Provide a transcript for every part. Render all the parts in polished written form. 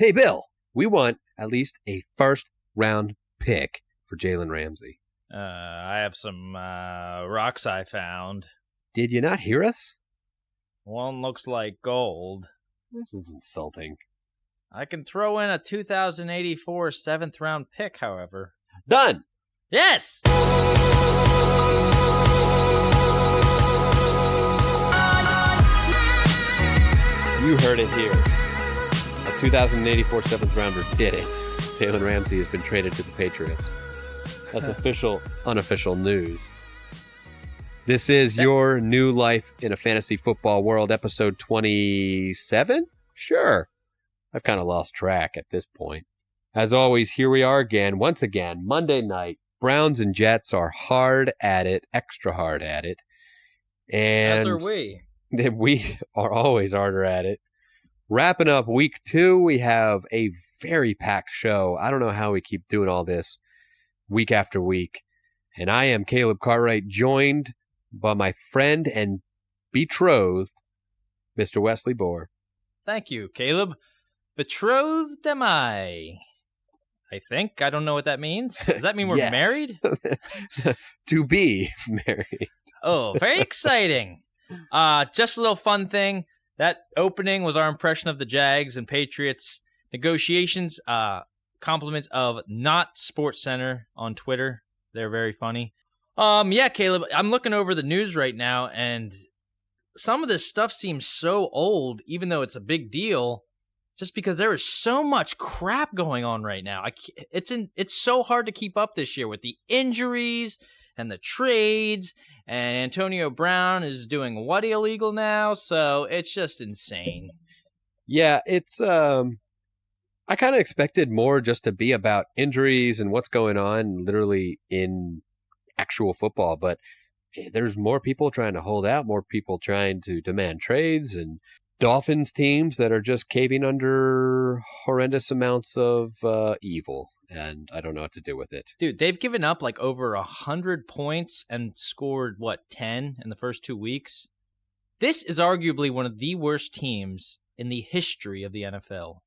Hey, Bill, we want at least a first-round pick for Jalen Ramsey. I have some rocks I found. Did you not hear us? One looks like gold. This is insulting. I can throw in a 2084 7th-round pick, however. Done! Yes! You heard it here. A 2084 7th rounder did it. Jalen Ramsey has been traded to the Patriots. That's official, unofficial news. This is your new life in a fantasy football world, episode 27? Sure. I've kind of lost track at this point. As always, here we are again, once again, Monday night. Browns and Jets are hard at it, extra hard at it. And as are we. We are always harder at it. Wrapping up week 2, we have a very packed show. I don't know how we keep doing all this week after week. And I am Caleb Cartwright, joined by my friend and betrothed, Mr. Wesley Bohr. Thank you, Caleb. Betrothed am I think. I don't know what that means. Does that mean we're Yes. married? To be married. Oh, very exciting. Just a little fun thing. That opening was our impression of the Jags and Patriots negotiations. Compliments of Not Sports Center on Twitter. They're very funny. Yeah, Caleb, I'm looking over the news right now, and some of this stuff seems so old, even though it's a big deal, just because there is so much crap going on right now. It's so hard to keep up this year with the injuries and the trades, and Antonio Brown is doing what illegal now, so it's just insane. Yeah, it's I kind of expected more just to be about injuries and what's going on literally in actual football, but there's more people trying to hold out, more people trying to demand trades, and Dolphins teams that are just caving under horrendous amounts of evil, and I don't know what to do with it. Dude, they've given up like over 100 points and scored, 10 in the first 2 weeks? This is arguably one of the worst teams in the history of the NFL.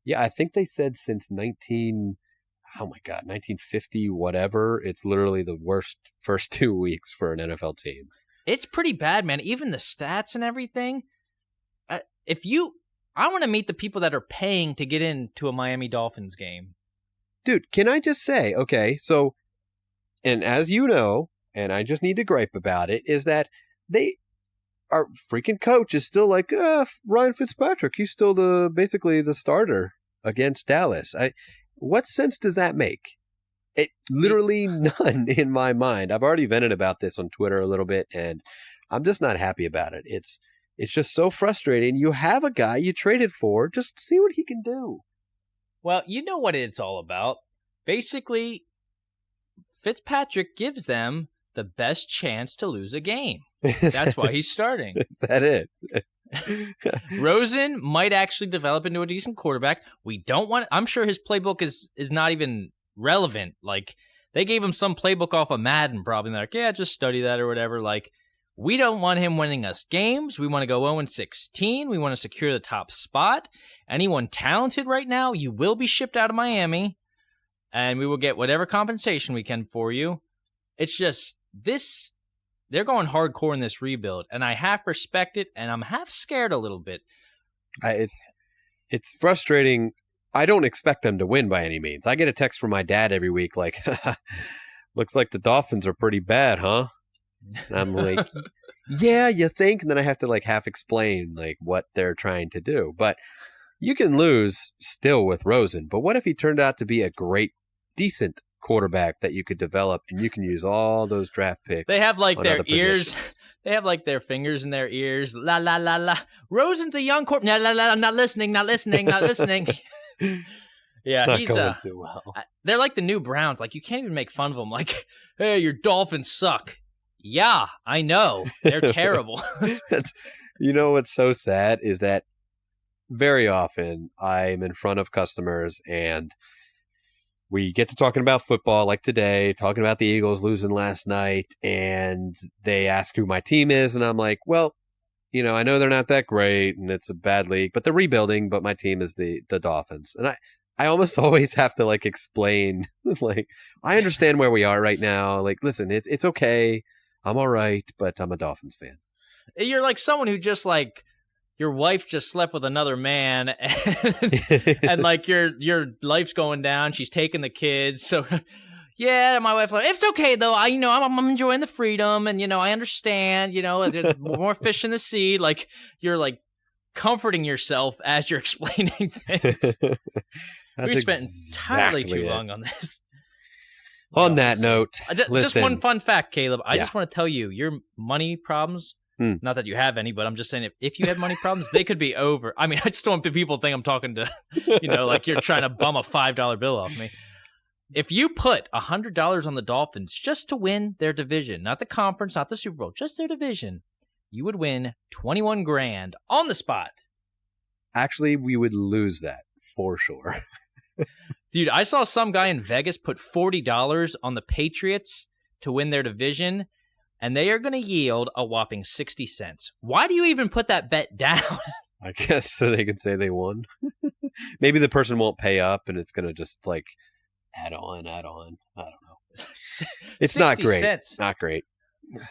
Yeah, I think they said since 1950 whatever, it's literally the worst first 2 weeks for an NFL team. It's pretty bad, man. Even the stats and everything. I want to meet the people that are paying to get into a Miami Dolphins game. Dude, can I just say, okay, so, and as you know, and I just need to gripe about it, is that our freaking coach is still like, Ryan Fitzpatrick, he's still basically the starter against Dallas. What sense does that make? It literally none in my mind. I've already vented about this on Twitter a little bit, and I'm just not happy about it. It's just so frustrating. You have a guy you traded for, just see what he can do. Well, you know what it's all about. Basically, Fitzpatrick gives them the best chance to lose a game. That's why he's starting. Is that it? Rosen might actually develop into a decent quarterback. I'm sure his playbook is not even relevant. Like, they gave him some playbook off of Madden, probably. They're like, yeah, just study that or whatever. Like, we don't want him winning us games. We want to go 0-16. We want to secure the top spot. Anyone talented right now, you will be shipped out of Miami, and we will get whatever compensation we can for you. It's just this. They're going hardcore in this rebuild, and I half respect it, and I'm half scared a little bit. It's frustrating. I don't expect them to win by any means. I get a text from my dad every week like, looks like the Dolphins are pretty bad, huh? And I'm like, yeah, you think? And then I have to like half explain like what they're trying to do. But you can lose still with Rosen. But what if he turned out to be a great, decent quarterback that you could develop and you can use all those draft picks? They have like their ears. Positions. They have like their fingers in their ears. La la la la. Rosen's a young quarterback. La la la. Not listening. Not listening. Not listening. Yeah, he's going too well. They're like the new Browns. Like, you can't even make fun of them. Like, hey, your Dolphins suck. Yeah, I know. They're terrible. You know what's so sad is that very often I'm in front of customers and we get to talking about football like today, talking about the Eagles losing last night, and they ask who my team is, and I'm like, well, I know they're not that great and it's a bad league, but they're rebuilding, but my team is the Dolphins. And I almost always have to like explain, like, I understand where we are right now. Like, listen, it's okay. I'm all right, but I'm a Dolphins fan. You're like someone who just like, your wife just slept with another man and like your life's going down. She's taking the kids. So yeah, my wife like, it's okay though. I'm enjoying the freedom and, I understand, there's more fish in the sea. Like you're like comforting yourself as you're explaining things. We spent entirely too long on this. On that note, just one fun fact, Caleb. I just want to tell you, your money problems, Hmm. not that you have any, but I'm just saying if you had money problems, they could be over. I mean, I just don't want people think I'm talking to, like you're trying to bum a $5 bill off me. If you put $100 on the Dolphins just to win their division, not the conference, not the Super Bowl, just their division, you would win 21 grand on the spot. Actually, we would lose that for sure. Dude, I saw some guy in Vegas put $40 on the Patriots to win their division, and they are going to yield a whopping 60 cents. Why do you even put that bet down? I guess so they can say they won. Maybe the person won't pay up, and it's going to just like add on. I don't know. It's not great. Cents. Not great.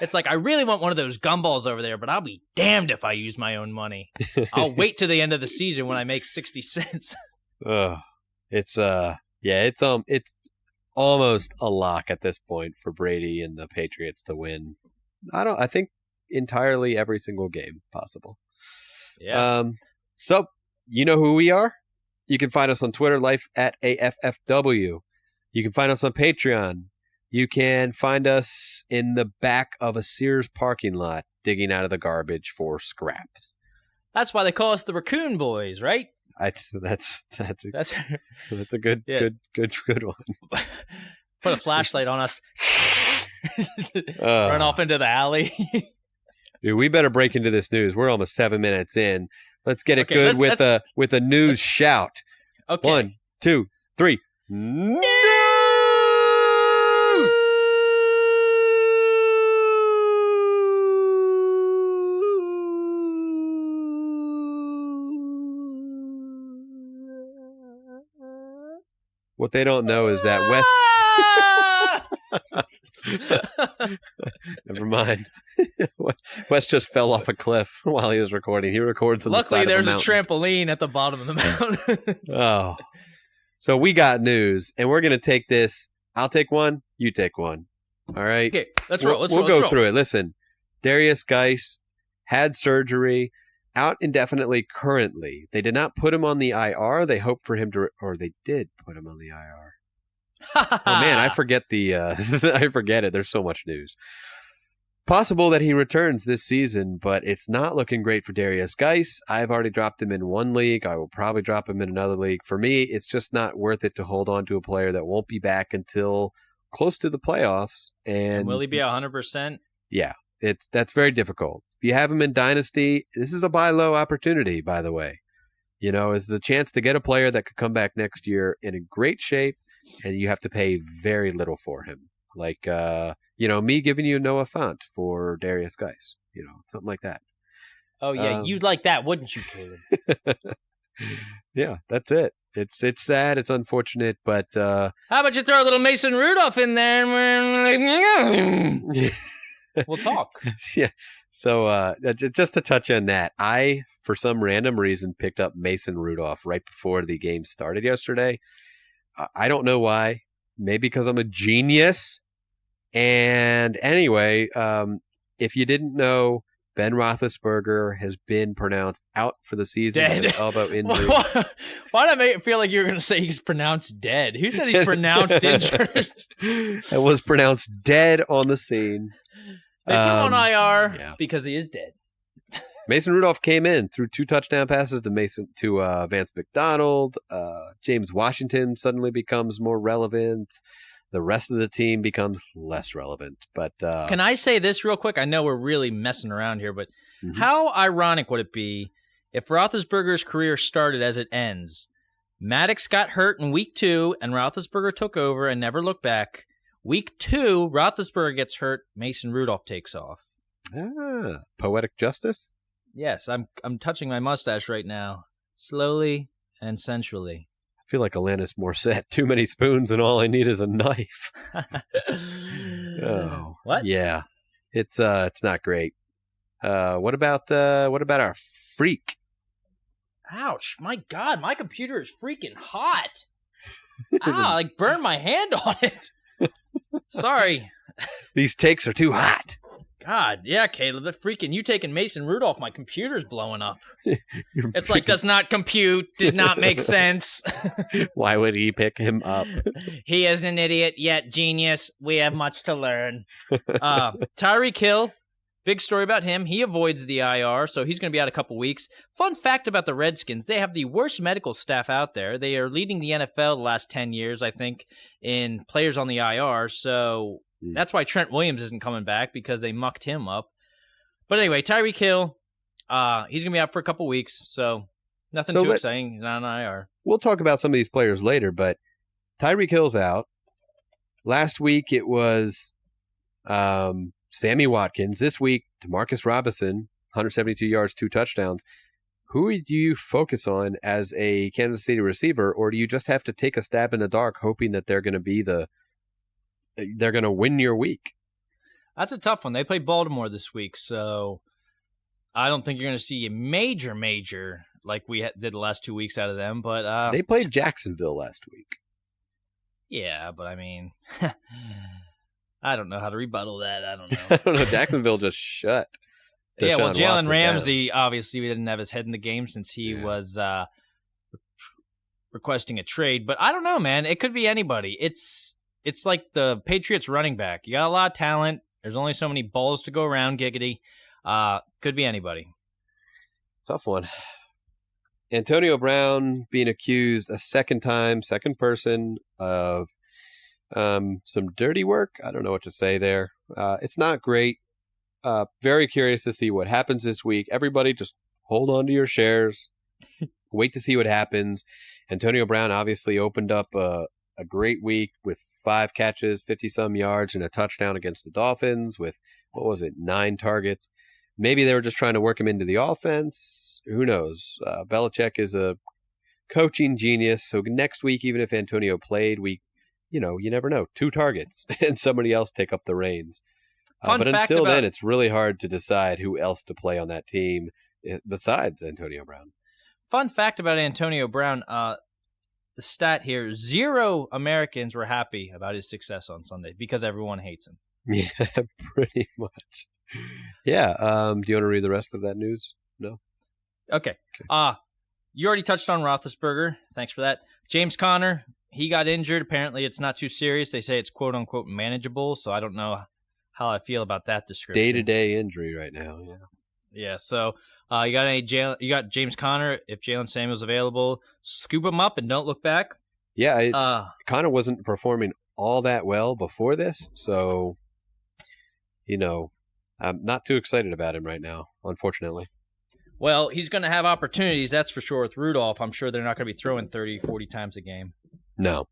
It's like, I really want one of those gumballs over there, but I'll be damned if I use my own money. I'll wait to the end of the season when I make 60 cents. It's almost a lock at this point for Brady and the Patriots to win. I think entirely every single game possible. Yeah. So you know who we are? You can find us on Twitter, life@AFFW. You can find us on Patreon. You can find us in the back of a Sears parking lot digging out of the garbage for scraps. That's why they call us the Raccoon Boys, right? That's a good one. Put a flashlight on us. Run off into the alley. Dude, we better break into this news. We're almost 7 minutes in. Let's get it good with a news shout. Okay. 1, 2, 3. News! What they don't know is that Never mind. Wes just fell off a cliff while he was recording. He records on Luckily, the side there's of a trampoline at the bottom of the mountain. Oh. So we got news, and we're going to take this. I'll take one. You take one. All right? Okay, let's roll. We'll go through it. Listen, Darius Geis had surgery, out indefinitely currently. They did not put him on the IR. They hoped for him to, or they did put him on the IR. Oh man, I forget I forget it. There's so much news. Possible that he returns this season, but it's not looking great for Darius Geis. I've already dropped him in one league. I will probably drop him in another league. For me, it's just not worth it to hold on to a player that won't be back until close to the playoffs. And will he be 100%? Yeah, that's very difficult. If you have him in Dynasty, this is a buy low opportunity, by the way. It's a chance to get a player that could come back next year in a great shape, and you have to pay very little for him. Like, me giving you Noah Fant for Darius Geis, something like that. Oh, yeah, you'd like that, wouldn't you, Caleb? Yeah, that's it. It's sad. It's unfortunate, but... How about you throw a little Mason Rudolph in there and we'll talk. Yeah. So just to touch on that, I, for some random reason, picked up Mason Rudolph right before the game started yesterday. I don't know why. Maybe because I'm a genius. And anyway, if you didn't know, Ben Roethlisberger has been pronounced out for the season with an elbow injury. Why did I make it feel like you were going to say he's pronounced dead? Who said he's pronounced injured? It was pronounced dead on the scene. They put him on IR because he is dead. Mason Rudolph came in, threw 2 touchdown passes to Vance McDonald. James Washington suddenly becomes more relevant. The rest of the team becomes less relevant. But can I say this real quick? I know we're really messing around here, but how ironic would it be if Roethlisberger's career started as it ends? Maddox got hurt in week 2, and Roethlisberger took over and never looked back. Week 2, Roethlisberger gets hurt. Mason Rudolph takes off. Poetic justice? Yes, I'm touching my mustache right now, slowly and sensually. I feel like Alanis Morissette. Too many spoons, and all I need is a knife. Oh, what? Yeah, it's not great. What about our freak? Ouch! My God, my computer is freaking hot. I like burned my hand on it. Sorry. These takes are too hot. God, yeah, Caleb, the freaking you taking Mason Rudolph, my computer's blowing up. It's like, does not compute, did not make sense. Why would he pick him up? He is an idiot, yet genius. We have much to learn. Tyreek Hill, big story about him. He avoids the IR, so he's going to be out a couple weeks. Fun fact about the Redskins, they have the worst medical staff out there. They are leading the NFL the last 10 years, I think, in players on the IR, so that's why Trent Williams isn't coming back, because they mucked him up. But anyway, Tyreek Hill, he's going to be out for a couple weeks, so nothing too exciting. He's not on IR. We'll talk about some of these players later, but Tyreek Hill's out. Last week it was Sammy Watkins. This week, DeMarcus Robinson, 172 yards, 2 touchdowns. Who do you focus on as a Kansas City receiver, or do you just have to take a stab in the dark hoping that they're going to win your week? That's a tough one. They play Baltimore this week, so I don't think you're going to see a major like we did the last 2 weeks out of them. But they played Jacksonville last week. Yeah, but I mean, I don't know how to rebuttal that. I don't know. I don't know. Jacksonville just shut. Yeah, well, Jalen Ramsey, obviously, we didn't have his head in the game since he was requesting a trade. But I don't know, man. It could be anybody. It's like the Patriots running back. You got a lot of talent. There's only so many balls to go around, giggity. Could be anybody. Tough one. Antonio Brown being accused a second person of some dirty work. I don't know what to say there. It's not great. Very curious to see what happens this week. Everybody just hold on to your shares. Wait to see what happens. Antonio Brown obviously opened up a great week with 5 catches, 50-some yards, and a touchdown against the Dolphins with, 9 targets. Maybe they were just trying to work him into the offense. Who knows? Belichick is a coaching genius, so next week, even if Antonio played, you never know. 2 targets, and somebody else take up the reins. But until then, it's really hard to decide who else to play on that team besides Antonio Brown. Fun fact about Antonio Brown, the stat here, 0 Americans were happy about his success on Sunday because everyone hates him. Yeah, pretty much. Yeah. Do you want to read the rest of that news? No? Okay. You already touched on Roethlisberger. Thanks for that. James Conner, he got injured. Apparently, it's not too serious. They say it's quote-unquote manageable, so I don't know how I feel about that description. Day-to-day injury right now, yeah. Yeah, so you got James Conner. If Jalen Samuel's available, scoop him up and don't look back. Yeah, Conner wasn't performing all that well before this, so, I'm not too excited about him right now, unfortunately. Well, he's going to have opportunities, that's for sure, with Rudolph. I'm sure they're not going to be throwing 30, 40 times a game. No.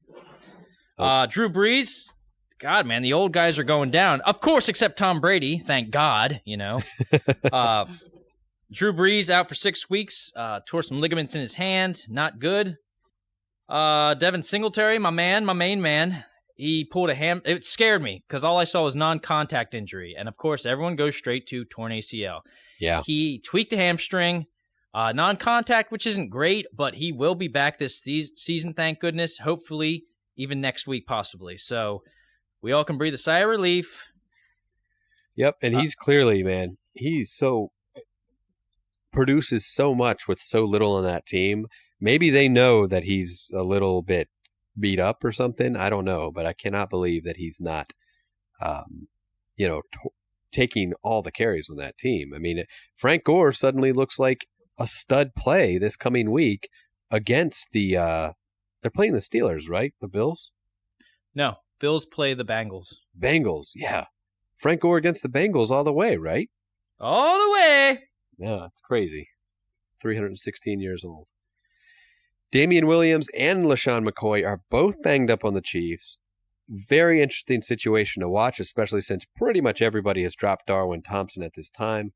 Drew Brees, God, man, the old guys are going down. Of course, except Tom Brady, thank God, Drew Brees out for 6 weeks, tore some ligaments in his hand, not good. Devin Singletary, my main man, he pulled a it scared me because all I saw was non-contact injury. And, of course, everyone goes straight to torn ACL. Yeah. He tweaked a hamstring, non-contact, which isn't great, but he will be back this season, thank goodness, hopefully even next week possibly. So we all can breathe a sigh of relief. Yep, and he's clearly, man, produces so much with so little on that team. Maybe they know that he's a little bit beat up or something. I don't know, but I cannot believe that he's not, taking all the carries on that team. I mean, Frank Gore suddenly looks like a stud play this coming week against they're playing the Steelers, right? The Bills? No, Bills play the Bengals. Bengals, yeah. Frank Gore against the Bengals all the way, right? All the way. Yeah, it's crazy. 316 years old. Damian Williams and LaShawn McCoy are both banged up on the Chiefs. Very interesting situation to watch, especially since pretty much everybody has dropped Darwin Thompson at this time.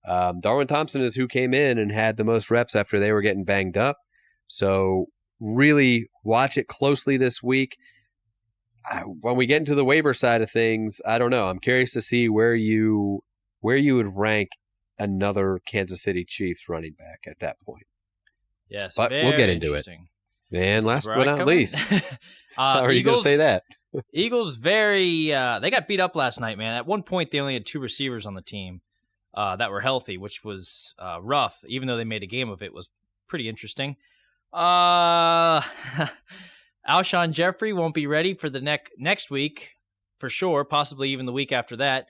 Darwin Thompson is who came in and had the most reps after they were getting banged up. So really watch it closely this week. When we get into the waiver side of things, I don't know. I'm curious to see where you would rank another Kansas City Chiefs running back at that point. Yes, but we'll get into it. And last but not least, how are you going to say that? Eagles they got beat up last night, man. At one point, they only had 2 receivers on the team that were healthy, which was rough. Even though they made a game of it, was pretty interesting. Alshon Jeffrey won't be ready for the next week for sure, possibly even the week after that.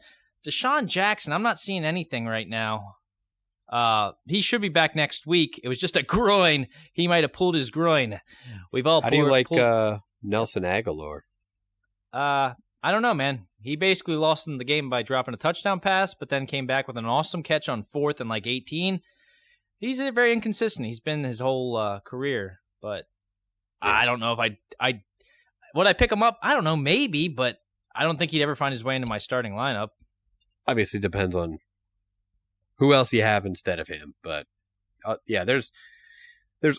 Deshaun Jackson, I'm not seeing anything right now. He should be back next week. It was just a groin. He might have pulled his groin. How do you like Nelson Aguilar? I don't know, man. He basically lost in the game by dropping a touchdown pass, but then came back with an awesome catch on 4th and 18. He's very inconsistent. He's been his whole career, but yeah. I don't know if I would I pick him up? I don't know, maybe, but I don't think he'd ever find his way into my starting lineup. Obviously, depends on who else you have instead of him, but yeah, there's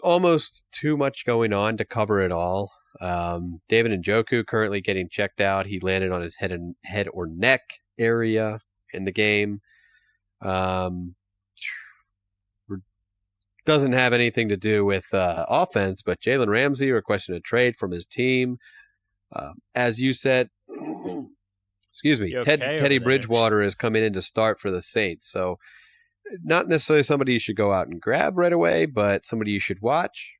almost too much going on to cover it all. David Njoku currently getting checked out. He landed on his head or neck area in the game. Doesn't have anything to do with offense, but Jalen Ramsey requested a trade from his team. As you said, excuse me, Teddy Bridgewater is coming in to start for the Saints. So not necessarily somebody you should go out and grab right away, but somebody you should watch.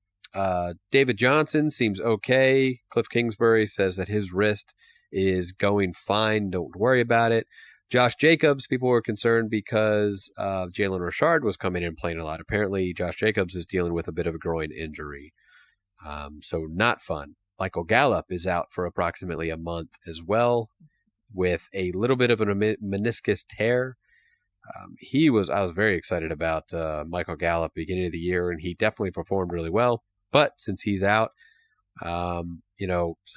David Johnson seems okay. Cliff Kingsbury says that his wrist is going fine. Don't worry about it. Josh Jacobs, people were concerned because Jalen Richard was coming in and playing a lot. Apparently, Josh Jacobs is dealing with a bit of a groin injury. So not fun. Michael Gallup is out for approximately a month as well with a little bit of a meniscus tear. I was very excited about Michael Gallup beginning of the year, and he definitely performed really well. But since he's out, some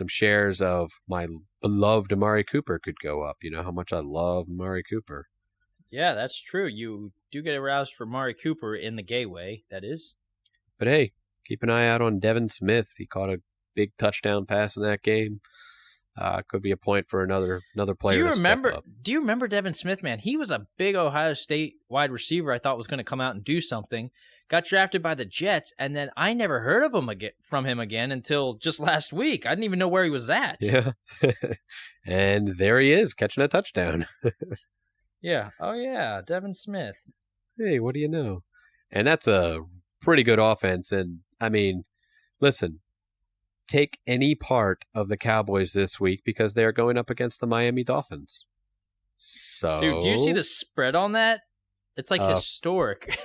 shares of my beloved Amari Cooper could go up. You know how much I love Amari Cooper. Yeah, that's true. You do get aroused for Amari Cooper in the gay way, that is. But hey, keep an eye out on Devin Smith. He caught a big touchdown pass in that game. Could be a point for another player to step up. Do you remember Devin Smith, man? He was a big Ohio State wide receiver I thought was going to come out and do something. Got drafted by the Jets, and then I never heard of him from him again until just last week. I didn't even know where he was at. Yeah. And there he is, catching a touchdown. Yeah. Oh, yeah, Devin Smith. Hey, what do you know? And that's a pretty good offense. And, I mean, listen, take any part of the Cowboys this week because they're going up against the Miami Dolphins. So, dude, do you see the spread on that? It's like historic.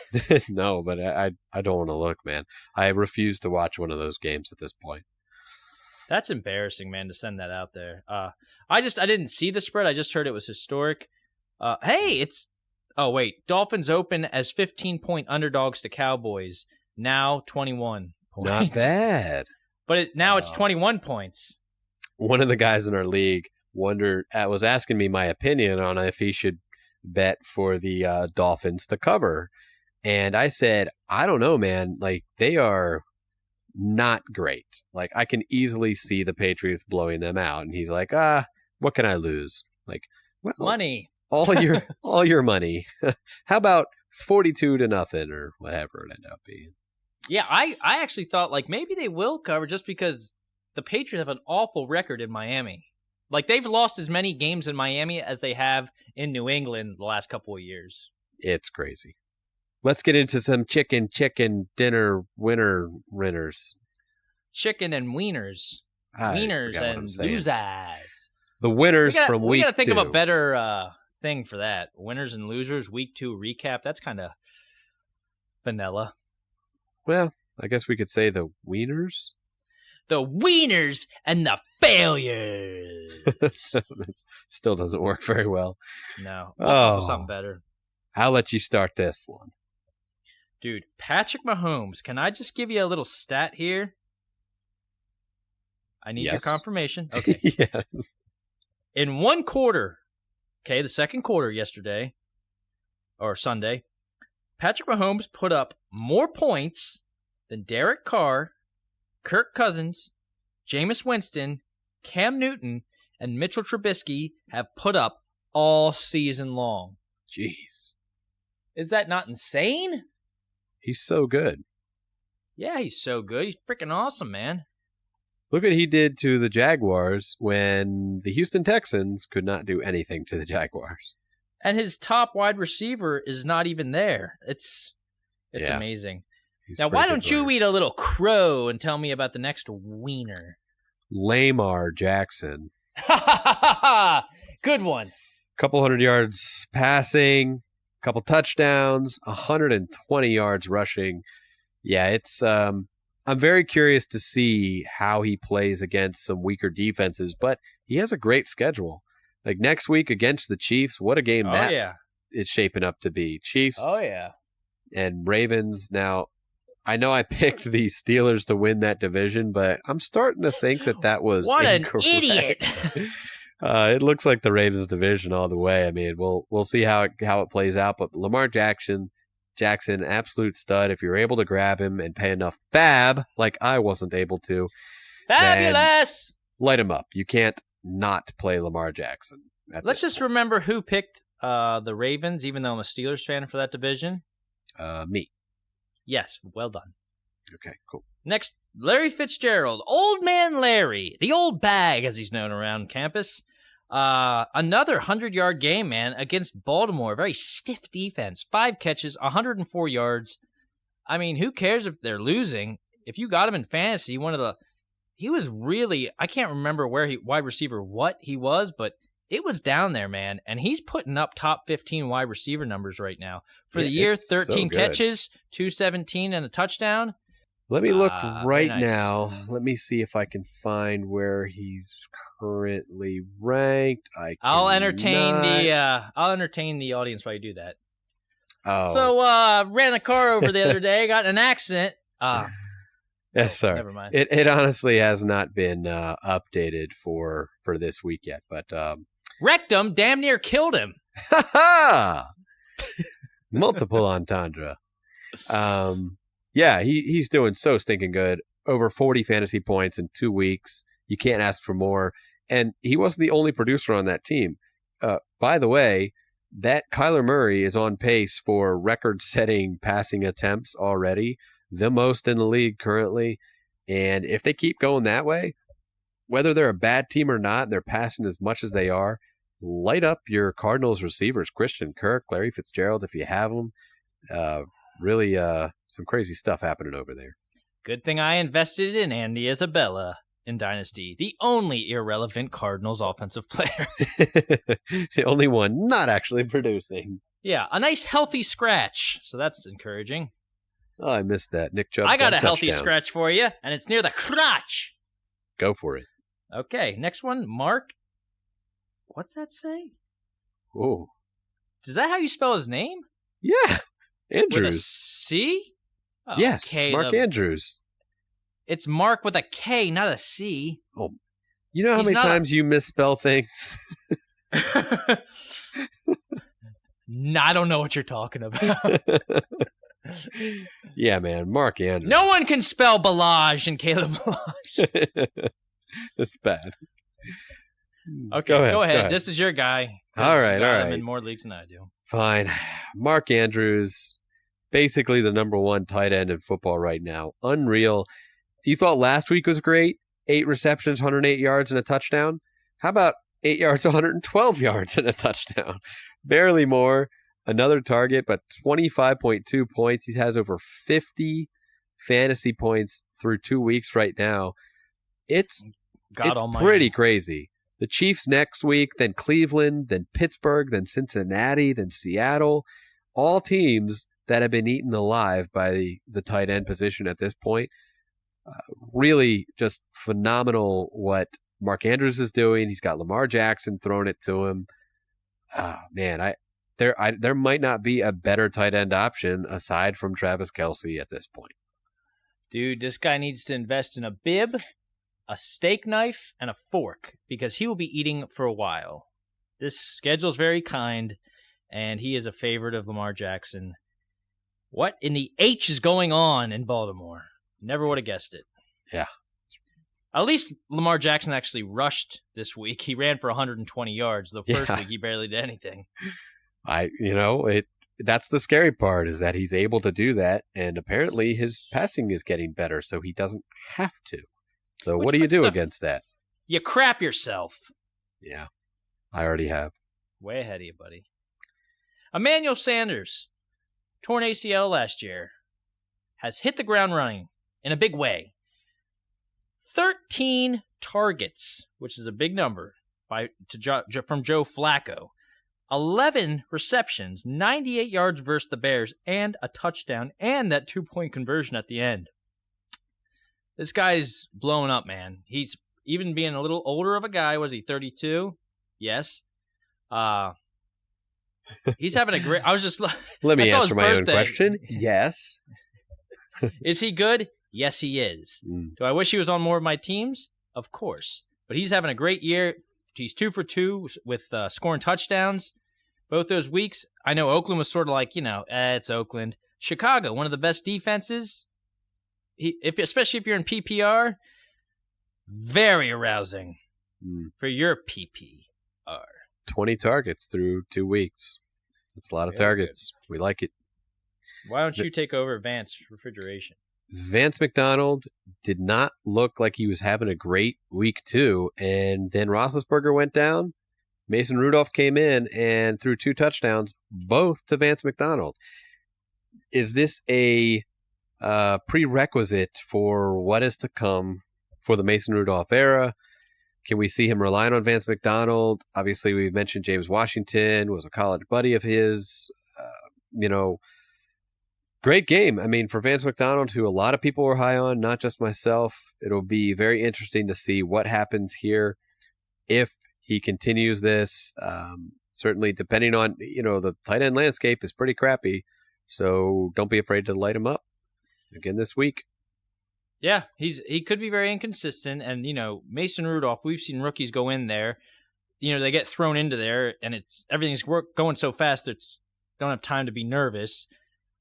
No, but I don't want to look, man. I refuse to watch one of those games at this point. That's embarrassing, man, to send that out there. I didn't see the spread. I just heard it was historic. Dolphins open as 15-point underdogs to Cowboys. Now 21 points. Not bad. But now it's 21 points. One of the guys in our league was asking me my opinion on if he should bet for the Dolphins to cover. And I said, I don't know, man. Like, they are not great. Like, I can easily see the Patriots blowing them out. And he's like, what can I lose? Like, well, money. all your money. How about 42-0 or whatever it ended up being? Yeah, I actually thought like maybe they will cover just because the Patriots have an awful record in Miami. Like, they've lost as many games in Miami as they have in New England the last couple of years. It's crazy. Let's get into some chicken dinner winners. Chicken and wieners. Wieners and losers. The winners from week 2. We got to think of a better thing for that. Winners and losers, week 2 recap. That's kind of vanilla. Well, I guess we could say the wieners. The wieners and the failures. It still doesn't work very well. No. We'll something better. I'll let you start this one. Dude, Patrick Mahomes. Can I just give you a little stat here? I need your confirmation. Okay. Yes. In one quarter, the second quarter yesterday, or Sunday, Patrick Mahomes put up more points than Derek Carr, Kirk Cousins, Jameis Winston, Cam Newton, and Mitchell Trubisky have put up all season long. Jeez. Is that not insane? He's so good. Yeah, he's so good. He's freaking awesome, man. Look what he did to the Jaguars when the Houston Texans could not do anything to the Jaguars. And his top wide receiver is not even there. It's Yeah. amazing. He's Now, a why pretty good don't you player. eat a little crow and tell me about the next wiener? Lamar Jackson. Good one. Couple hundred yards passing, couple touchdowns, 120 yards rushing. Yeah, it's I'm very curious to see how he plays against some weaker defenses, but he has a great schedule. Like next week against the Chiefs, what a game that yeah. is shaping up to be. Chiefs Oh, yeah. and Ravens. Now, I know I picked the Steelers to win that division, but I'm starting to think that was What incorrect. an idiot. It looks like the Ravens division all the way. I mean, we'll see how it plays out. But Lamar Jackson, absolute stud. If you're able to grab him and pay enough fab, like I wasn't able to, Fabulous. light him up. You can't not play Lamar Jackson. Let's just remember who picked the Ravens, even though I'm a Steelers fan for that division. Me. Yes, well done. Okay, cool. Next, Larry Fitzgerald. Old man Larry. The old bag, as he's known around campus. Another 100-yard game, man, against Baltimore. Very stiff defense. 5 catches, 104 yards. I mean, who cares if they're losing? If you got him in fantasy, he was really, I can't remember wide receiver what he was, but it was down there, man. And he's putting up top 15 wide receiver numbers right now. For the year, 13 catches, 217 and a touchdown. Let me look right nice. now. Let me see if I can find where he's currently ranked. I'll entertain the audience while you do that. Oh. So, ran a car over the other day, got in an accident. Yes, sir. Never mind. It honestly has not been updated for this week yet, but wrecked him, damn near killed him. ha ha! Multiple entendre. Yeah, he's doing so stinking good. Over 40 fantasy points in 2 weeks. You can't ask for more. And he wasn't the only producer on that team. By the way, that Kyler Murray is on pace for record-setting passing attempts already, the most in the league currently. And if they keep going that way, whether they're a bad team or not, they're passing as much as they are, light up your Cardinals receivers, Christian Kirk, Larry Fitzgerald, if you have them. Really some crazy stuff happening over there. Good thing I invested in Andy Isabella in Dynasty, the only irrelevant Cardinals offensive player. The only one not actually producing. Yeah, a nice healthy scratch, so that's encouraging. Oh, I missed that. Nick Chubb. I got a healthy scratch for you, and it's near the crotch. Go for it. Okay, next one, Mark. What's that say? Oh. Is that how you spell his name? Yeah. Andrews. With a C? Oh, yes, Caleb. Mark Andrews. It's Mark with a K, not a C. Oh, you know how many times you misspell things? No, I don't know what you're talking about. Yeah, man, Mark Andrews. No one can spell Balaj and Caleb Balaj. That's bad. Okay, go ahead. This is your guy. All right, you got all him right. in more leagues than I do. Fine. Mark Andrews, basically the number one tight end in football right now. Unreal. You thought last week was great? 8 receptions, 108 yards, and a touchdown? How about 8 yards, 112 yards, and a touchdown? Barely more. Another target, but 25.2 points. He has over 50 fantasy points through 2 weeks right now. It's pretty crazy. The Chiefs next week, then Cleveland, then Pittsburgh, then Cincinnati, then Seattle. All teams that have been eaten alive by the tight end position at this point. Really just phenomenal what Mark Andrews is doing. He's got Lamar Jackson throwing it to him. Oh, man, there might not be a better tight end option aside from Travis Kelce at this point. Dude, this guy needs to invest in a bib, a steak knife, and a fork because he will be eating for a while. This schedule is very kind, and he is a favorite of Lamar Jackson. What in the H is going on in Baltimore? Never would have guessed it. Yeah. At least Lamar Jackson actually rushed this week. He ran for 120 yards. The first week he barely did anything. That's the scary part, is that he's able to do that, and apparently his passing is getting better, so he doesn't have to. So what do you do against that? You crap yourself. Yeah, I already have. Way ahead of you, buddy. Emmanuel Sanders, torn ACL last year, has hit the ground running in a big way. 13 targets, which is a big number, from Joe Flacco. 11 receptions, 98 yards versus the Bears, and a touchdown, and that 2-point conversion at the end. This guy's blowing up, man. He's even being a little older of a guy. Was he 32? Yes. He's having a great... Let me answer my own question. Yes. Is he good? Yes, he is. Do I wish he was on more of my teams? Of course. But he's having a great year. He's 2 for 2 with scoring touchdowns. Both those weeks, I know Oakland was sort of like, it's Oakland. Chicago, one of the best defenses, especially if you're in PPR, very arousing for your PPR. 20 targets through 2 weeks. That's a lot of targets. Good. We like it. Why don't you take over Vance Refrigeration? Vance McDonald did not look like he was having a great week 2, and then Roethlisberger went down. Mason Rudolph came in and threw 2 touchdowns, both to Vance McDonald. Is this a prerequisite for what is to come for the Mason Rudolph era? Can we see him relying on Vance McDonald? Obviously, we've mentioned James Washington was a college buddy of his. Great game. I mean, for Vance McDonald, who a lot of people were high on, not just myself, it'll be very interesting to see what happens here if he continues this. Certainly, depending on, the tight end landscape is pretty crappy. So don't be afraid to light him up again this week. Yeah, he could be very inconsistent. And, Mason Rudolph, we've seen rookies go in there. They get thrown into there, and everything's going so fast that don't have time to be nervous.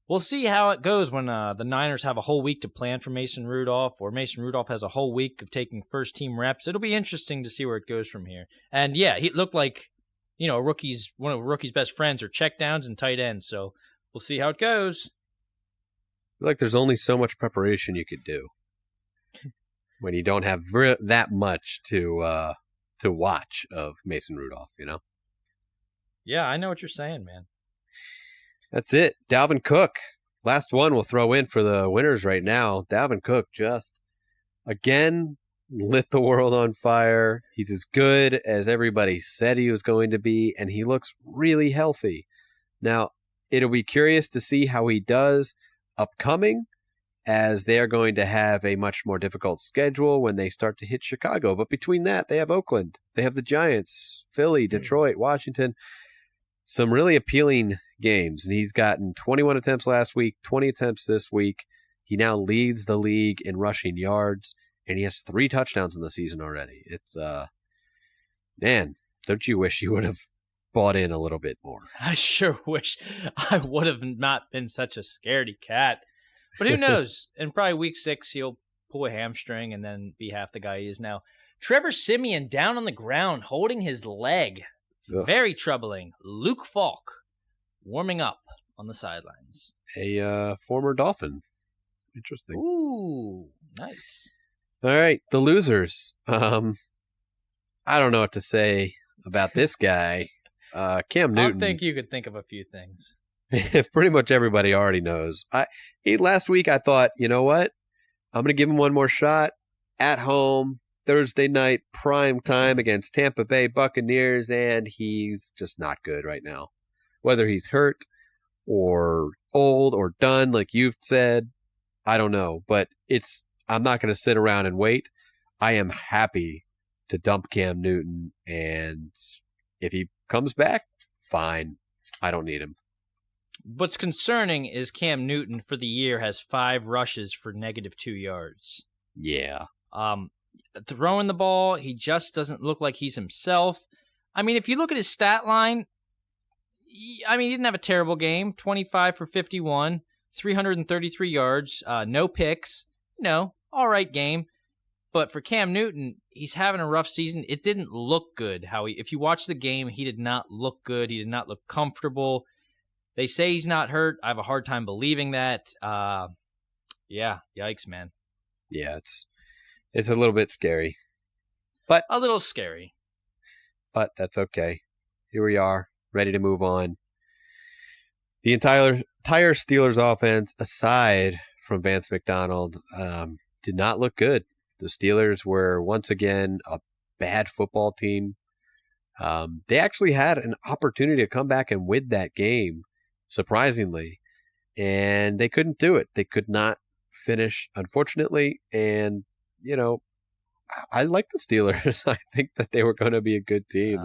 We'll see how it goes when the Niners have a whole week to plan for Mason Rudolph, or Mason Rudolph has a whole week of taking first-team reps. It'll be interesting to see where it goes from here. And, yeah, he looked like, one of a rookie's best friends are checkdowns and tight ends. So we'll see how it goes. I feel like there's only so much preparation you could do when you don't have that much to watch of Mason Rudolph, Yeah, I know what you're saying, man. That's it. Dalvin Cook, last one we'll throw in for the winners right now. Dalvin Cook just, again, lit the world on fire. He's as good as everybody said he was going to be, and he looks really healthy. Now, it'll be curious to see how he does upcoming, as they are going to have a much more difficult schedule when they start to hit Chicago. But between that, they have Oakland. They have the Giants, Philly, Detroit, Washington. Some really appealing games. And he's gotten 21 attempts last week, 20 attempts this week. He now leads the league in rushing yards, and he has 3 touchdowns in the season already. It's, man, don't you wish you would have bought in a little bit more? I sure wish I would have not been such a scaredy cat. But who knows? In probably week 6, he'll pull a hamstring and then be half the guy he is now. Trevor Siemian down on the ground, holding his leg. Ugh. Very troubling. Luke Falk warming up on the sidelines. A former Dolphin. Interesting. Ooh, nice. All right, the losers. I don't know what to say about this guy. Cam Newton. I think you could think of a few things. Pretty much everybody already knows. Last week I thought, you know what? I'm going to give him one more shot at home, Thursday night, prime time against Tampa Bay Buccaneers, and he's just not good right now. Whether he's hurt or old or done, like you've said, I don't know. But I'm not going to sit around and wait. I am happy to dump Cam Newton, and if he comes back, fine. I don't need him. What's concerning is Cam Newton for the year has 5 rushes for -2 yards. Yeah. Throwing the ball, he just doesn't look like he's himself. I mean, if you look at his stat line, he didn't have a terrible game. 25 for 51, 333 yards, no picks. All right game. But for Cam Newton, he's having a rough season. It didn't look good. If you watch the game, he did not look good. He did not look comfortable. They say he's not hurt. I have a hard time believing that. Yeah, yikes, man. Yeah, it's a little bit scary. But a little scary. But that's okay. Here we are, ready to move on. The entire Steelers offense, aside from Vance McDonald, did not look good. The Steelers were once again a bad football team. They actually had an opportunity to come back and win that game, surprisingly, and they couldn't do it. They could not finish, unfortunately, and, I like the Steelers. I think that they were going to be a good team.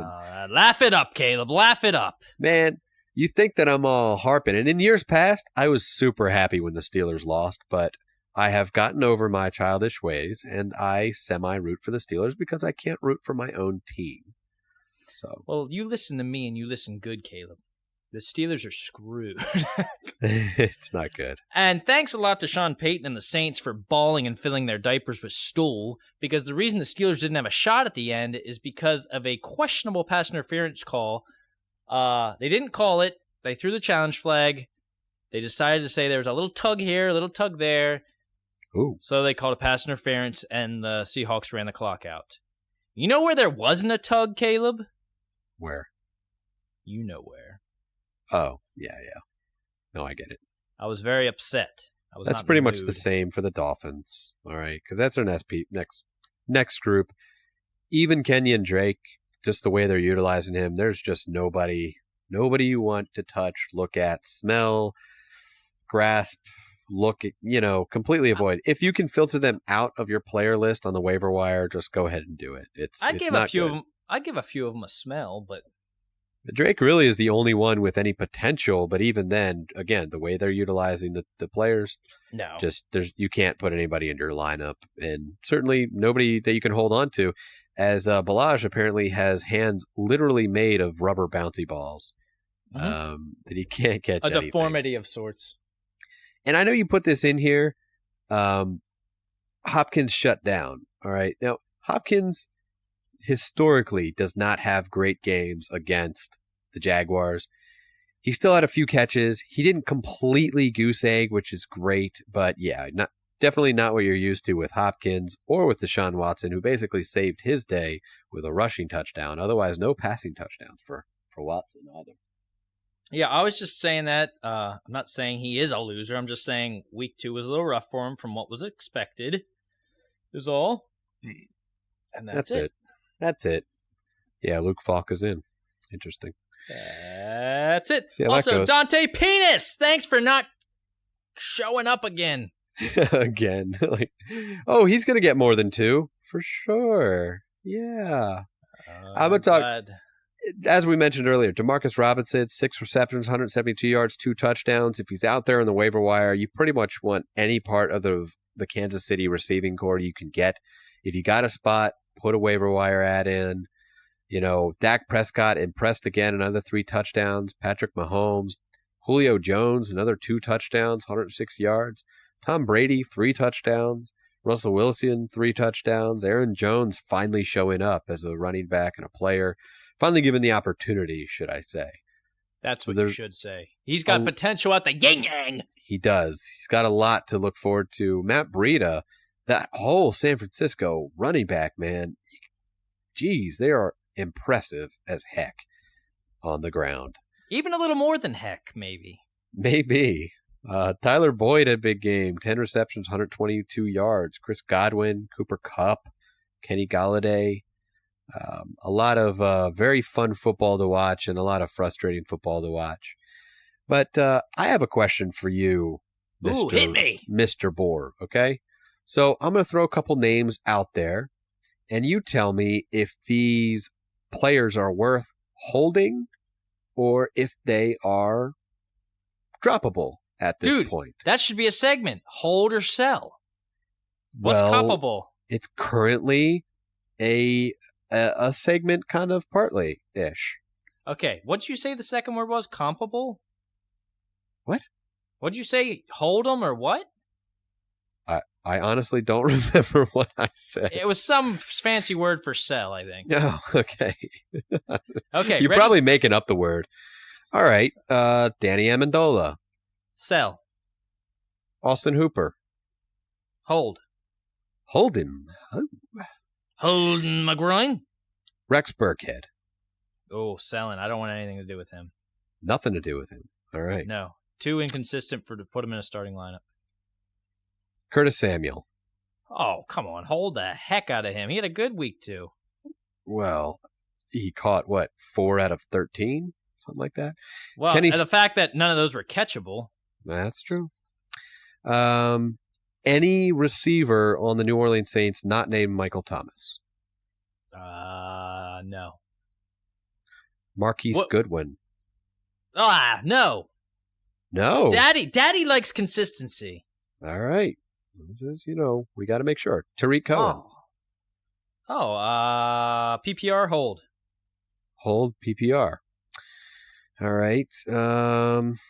Laugh it up, Caleb. Laugh it up. Man, you think that I'm all harping. And in years past, I was super happy when the Steelers lost, but I have gotten over my childish ways, and I semi-root for the Steelers because I can't root for my own team. So, well, you listen to me and you listen good, Caleb. The Steelers are screwed. It's not good. And thanks a lot to Sean Payton and the Saints for bawling and filling their diapers with stool, because the reason the Steelers didn't have a shot at the end is because of a questionable pass interference call. They didn't call it. They threw the challenge flag. They decided to say there was a little tug here, a little tug there. Ooh. So they called a pass interference, and the Seahawks ran the clock out. You know where there wasn't a tug, Caleb? Where? You know where. Oh, yeah. No, I get it. I was very upset. That's pretty much the same for the Dolphins, all right? Because that's our next group. Even Kenyon Drake, just the way they're utilizing him, there's just nobody you want to touch, look at, smell, grasp, look at, completely avoid. If you can filter them out of your player list on the waiver wire, just go ahead and do it. I'd give a few of them a smell, but Drake really is the only one with any potential, but even then, again, the way they're utilizing the players, you can't put anybody in your lineup, and certainly nobody that you can hold on to, as Balaj apparently has hands literally made of rubber bouncy balls, that he can't catch anything. Deformity of sorts. And I know you put this in here, Hopkins shut down, all right? Now, Hopkins historically does not have great games against the Jaguars. He still had a few catches. He didn't completely goose egg, which is great, but yeah, definitely not what you're used to with Hopkins or with Deshaun Watson, who basically saved his day with a rushing touchdown. Otherwise, no passing touchdowns for Watson either. Yeah, I was just saying that. I'm not saying he is a loser. I'm just saying week 2 was a little rough for him from what was expected, is all. And that's it. That's it. Yeah, Luke Falk is in. Interesting. That's it. Also, Dante Penis, thanks for not showing up again. Again. He's going to get more than 2. For sure. Yeah. I'm going to talk, as we mentioned earlier, Demarcus Robinson, 6 receptions, 172 yards, 2 touchdowns. If he's out there on the waiver wire, you pretty much want any part of the Kansas City receiving corps you can get. If you got a spot, put a waiver wire ad in. Dak Prescott impressed again, another 3 touchdowns. Patrick Mahomes, Julio Jones, another 2 touchdowns, 106 yards. Tom Brady, 3 touchdowns. Russell Wilson, 3 touchdowns. Aaron Jones finally showing up as a running back and a player. Finally given the opportunity, should I say. That's what you should say. He's got potential at the yin-yang. He does. He's got a lot to look forward to. Matt Breida, that whole San Francisco running back, man, geez, they are impressive as heck on the ground. Even a little more than heck, maybe. Maybe. Tyler Boyd had a big game, 10 receptions, 122 yards. Chris Godwin, Cooper Kupp, Kenny Galladay. A lot of very fun football to watch and a lot of frustrating football to watch. But I have a question for you, hit me. Mr. Bohr, okay? So I'm going to throw a couple names out there, and you tell me if these players are worth holding or if they are droppable at this point. That should be a segment. Hold or sell. What's comparable? It's currently a segment kind of partly-ish. Okay. What did you say the second word was? Comparable? What? What'd you say? Hold them or what? I honestly don't remember what I said. It was some fancy word for sell, I think. Oh, okay. Okay, You're ready? probably making up the word. All right. Danny Amendola. Sell. Austin Hooper. Hold. Hold him. Oh. Holding my groin. Rex Burkhead. Oh, selling. I don't want anything to do with him. Nothing to do with him. All right. No. Too inconsistent to put him in a starting lineup. Curtis Samuel. Oh, come on. Hold the heck out of him. He had a good week, too. Well, he caught, 4 out of 13? Something like that? Well, and the fact that none of those were catchable. That's true. Any receiver on the New Orleans Saints not named Michael Thomas? No. Marquise Goodwin. No. No. Daddy likes consistency. All right. Just, we got to make sure. Tariq Cohen. PPR hold. Hold PPR. All right.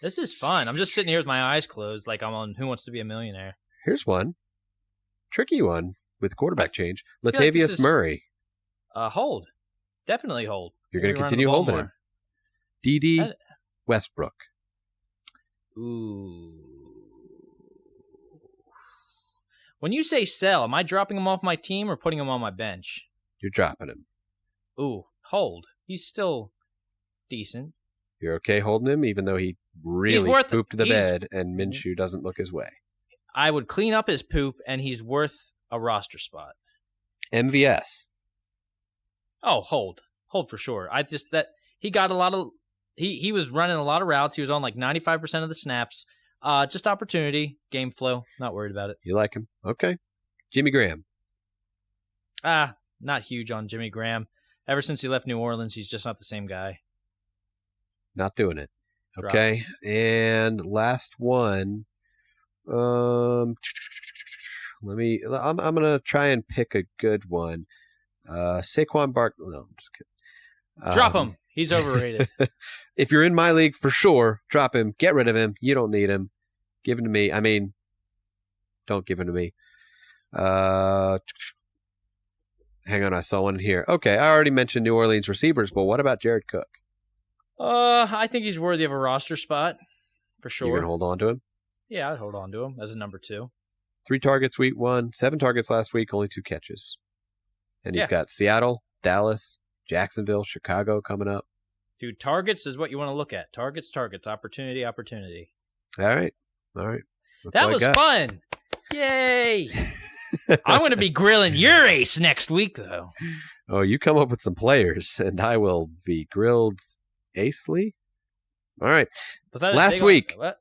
This is fun. I'm just sitting here with my eyes closed like I'm on Who Wants to Be a Millionaire. Here's one. Tricky one with quarterback change. Latavius Murray. Hold. Definitely hold. You're going to continue holding him. D.D. Westbrook. Ooh. When you say sell, am I dropping him off my team or putting him on my bench? You're dropping him. Ooh, hold. He's still decent. You're okay holding him, even though he really pooped the bed and Minshew doesn't look his way. I would clean up his poop, and he's worth a roster spot. MVS. Oh, hold. Hold for sure. He got a lot of... He was running a lot of routes. He was on like 95% of the snaps. Just opportunity, game flow. Not worried about it. You like him? Okay. Jimmy Graham. Not huge on Jimmy Graham. Ever since he left New Orleans, he's just not the same guy. Not doing it. Okay. And last one. I'm gonna try and pick a good one. Saquon Barkley. No, I'm just kidding. Drop him. He's overrated. If you're in my league, for sure, drop him. Get rid of him. You don't need him. Give him to me. I mean, don't give him to me. Hang on, I saw one here. Okay, I already mentioned New Orleans receivers, but what about Jared Cook? I think he's worthy of a roster spot, for sure. You gonna hold on to him? Yeah, I'd hold on to him as a number 2. 3 targets week 1, 7 targets last week, only 2 catches. And he's got Seattle, Dallas, Jacksonville, Chicago coming up. Dude, targets is what you want to look at. Targets, opportunity. All right. That was fun. Yay. I'm going to be grilling your ace next week, though. Oh, you come up with some players, and I will be grilled acely. All right. Was that last week? What?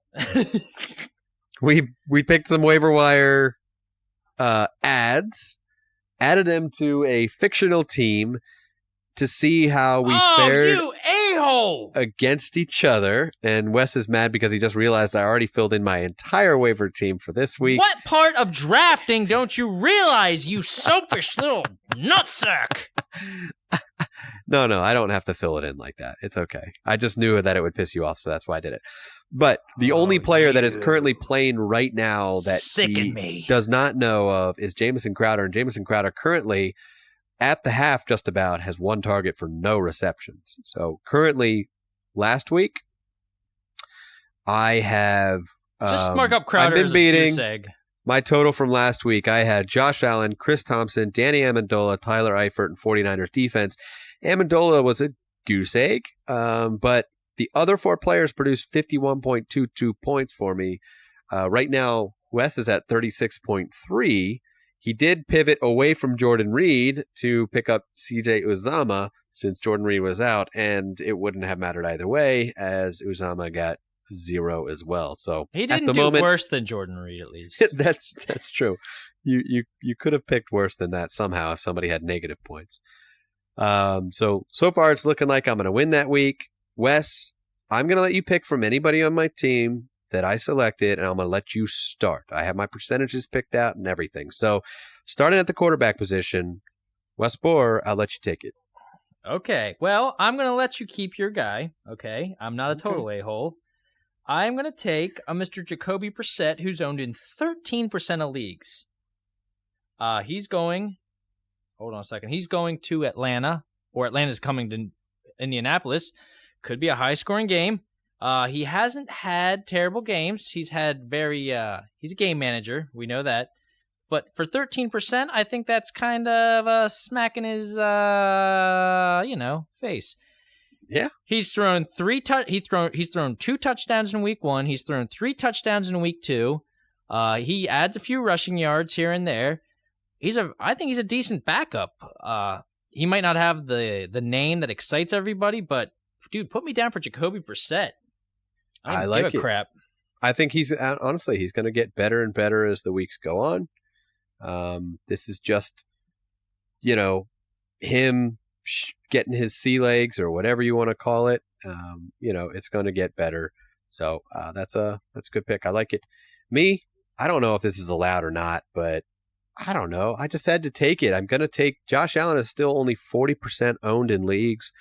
we picked some waiver wire ads, added them to a fictional team to see how we fared you a-hole! Against each other. And Wes is mad because he just realized I already filled in my entire waiver team for this week. What part of drafting don't you realize, you selfish little nutsack? No, I don't have to fill it in like that. It's okay. I just knew that it would piss you off, so that's why I did it. But the only player that is currently playing right now that he does not know of is Jamison Crowder. And Jamison Crowder currently, at the half just about, has 1 target for no receptions. So currently, last week, I have... just mark up Crowder I've been beating goose egg. My total from last week. I had Josh Allen, Chris Thompson, Danny Amendola, Tyler Eifert, and 49ers defense. Amendola was a goose egg, but the other 4 players produced 51.22 points for me. Right now, Wes is at 36.3. He did pivot away from Jordan Reed to pick up CJ Uzomah since Jordan Reed was out, and it wouldn't have mattered either way as Uzomah got 0 as well. So he didn't do worse than Jordan Reed, at least. That's true. You could have picked worse than that somehow if somebody had negative points. So far it's looking like I'm going to win that week. Wes, I'm going to let you pick from anybody on my team that I selected, and I'm going to let you start. I have my percentages picked out and everything. So starting at the quarterback position, Wes Bohr, I'll let you take it. Okay. Well, I'm going to let you keep your guy. Okay. I'm not a total a-hole. I'm going to take a Mr. Jacoby Brissett, who's owned in 13% of leagues. He's going to Atlanta, or Atlanta's coming to Indianapolis. Could be a high-scoring game. He hasn't had terrible games. He's had he's a game manager. We know that. But for 13%, I think that's kind of a smack in his, face. Yeah. He's thrown he's thrown 2 touchdowns in week 1. He's thrown 3 touchdowns in week 2. He adds a few rushing yards here and there. I think he's a decent backup. He might not have the name that excites everybody, but dude, put me down for Jacoby Brissett. I don't give a crap. I think he's going to get better and better as the weeks go on. This is just, him getting his sea legs or whatever you want to call it. It's going to get better. So that's a good pick. I like it. Me, I don't know if this is allowed or not, but I don't know. I just had to take it. I'm going to take Josh Allen is still only 40% owned in leagues,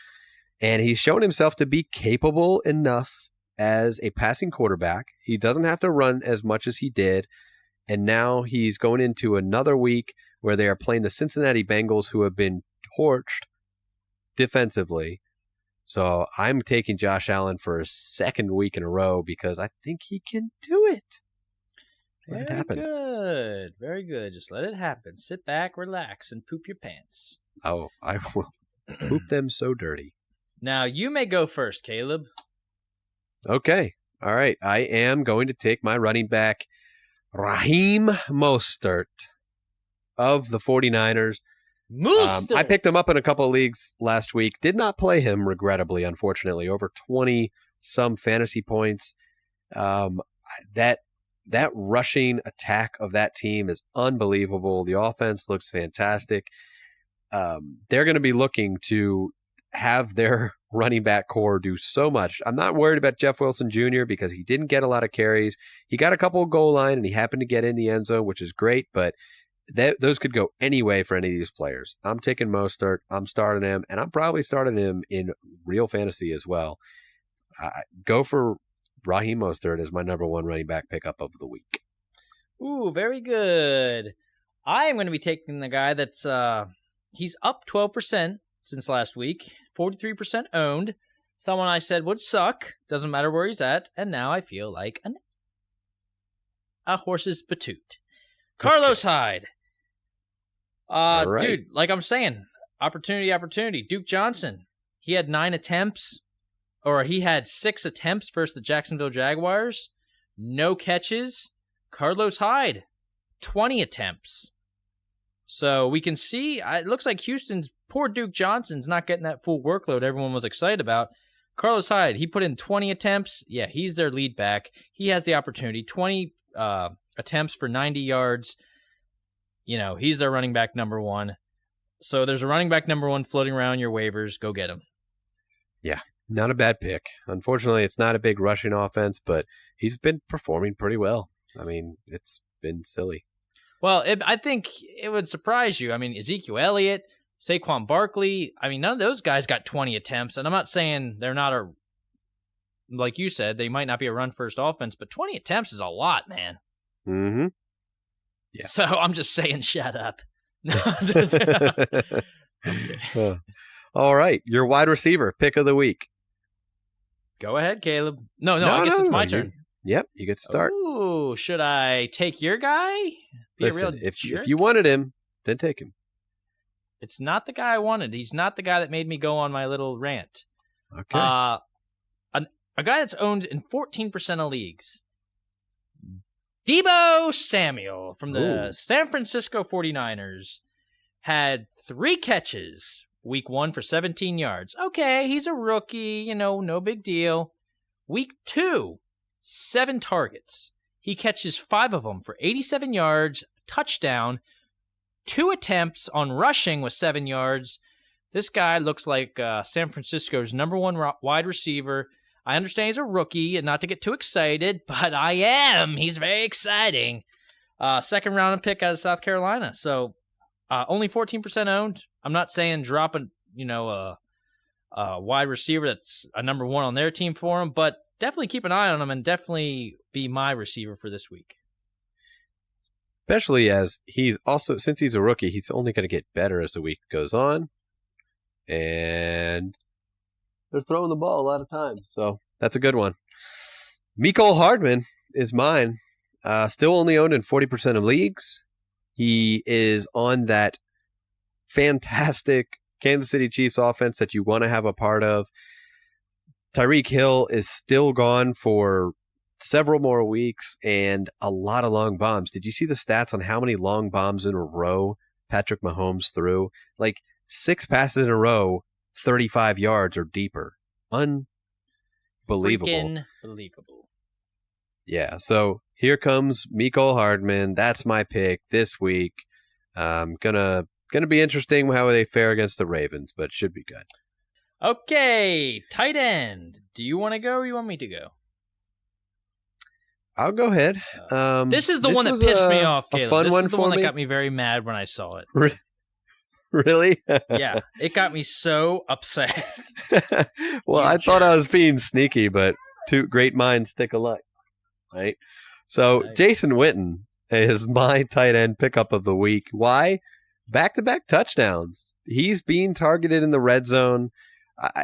and he's shown himself to be capable enough as a passing quarterback. He doesn't have to run as much as he did, and now he's going into another week where they are playing the Cincinnati Bengals, who have been torched defensively. So I'm taking Josh Allen for a second week in a row because I think he can do it. Let it happen. Good. Very good. Just let it happen. Sit back, relax, and poop your pants. Oh, I will poop them so dirty. Now, you may go first, Caleb. Okay. All right. I am going to take my running back, Raheem Mostert of the 49ers. I picked him up in a couple of leagues last week. Did not play him, regrettably, unfortunately. Over 20-some fantasy points. That rushing attack of that team is unbelievable. The offense looks fantastic. They're going to be looking to have their running back core do so much. I'm not worried about Jeff Wilson Jr. because he didn't get a lot of carries. He got a couple of goal line, and he happened to get in the end zone, which is great, but those could go any way for any of these players. I'm taking Mostert. I'm starting him, and I'm probably starting him in real fantasy as well. Go for Raheem Mostert is my number 1 running back pickup of the week. Ooh, very good. I am going to be taking the guy that's he's up 12% since last week, 43% owned. Someone I said would suck, doesn't matter where he's at, and now I feel like a horse's patoot. Carlos Hyde. Right. Dude, like I'm saying, opportunity. Duke Johnson, he had 9 attempts. Or he had 6 attempts versus the Jacksonville Jaguars. No catches. Carlos Hyde, 20 attempts. So we can see, it looks like Houston's poor Duke Johnson's not getting that full workload everyone was excited about. Carlos Hyde, he put in 20 attempts. Yeah, he's their lead back. He has the opportunity. 20 attempts for 90 yards. He's their running back number 1. So there's a running back number 1 floating around your waivers. Go get him. Yeah. Not a bad pick. Unfortunately, it's not a big rushing offense, but he's been performing pretty well. I mean, it's been silly. Well, I think it would surprise you. I mean, Ezekiel Elliott, Saquon Barkley, none of those guys got 20 attempts, and I'm not saying they're not like you said, they might not be a run-first offense, but 20 attempts is a lot, man. Mm-hmm. Yeah. So I'm just saying, shut up. All right, your wide receiver pick of the week. Go ahead, Caleb. No, I guess it's my turn. Yep, you get to start. Ooh, should I take your guy? Listen, if you wanted him, then take him. It's not the guy I wanted. He's not the guy that made me go on my little rant. Okay. A guy that's owned in 14% of leagues. Deebo Samuel from the San Francisco 49ers had 3 catches. Week 1 for 17 yards. Okay, he's a rookie, no big deal. Week 2, 7 targets. He catches 5 of them for 87 yards, touchdown, 2 attempts on rushing with 7 yards. This guy looks like San Francisco's number 1 wide receiver. I understand he's a rookie, and not to get too excited, but I am. He's very exciting. Second round pick out of South Carolina. So only 14% owned. I'm not saying dropping, a wide receiver that's a number 1 on their team for him, but definitely keep an eye on him and definitely be my receiver for this week. Especially as he's also, since he's a rookie, he's only going to get better as the week goes on. And they're throwing the ball a lot of times. So that's a good one. Mecole Hardman is mine. Still only owned in 40% of leagues. He is on that fantastic Kansas City Chiefs offense that you want to have a part of. Tyreek Hill is still gone for several more weeks and a lot of long bombs. Did you see the stats on how many long bombs in a row Patrick Mahomes threw? Like 6 passes in a row, 35 yards or deeper. Unbelievable. Freaking believable. Yeah, so here comes Mecole Hardman. That's my pick this week. Gonna be interesting how they fare against the Ravens, but should be good. Okay, tight end. Do you want to go or you want me to go? I'll go ahead. This is the one that pissed me off, Caleb. A fun this one is the for one me? that got me very mad when I saw it. Really? Yeah, it got me so upset. Well, I thought I was being sneaky, but two great minds think alike, right? So Nice. Jason Witten is my tight end pickup of the week. Why? Back-to-back touchdowns. He's being targeted in the red zone.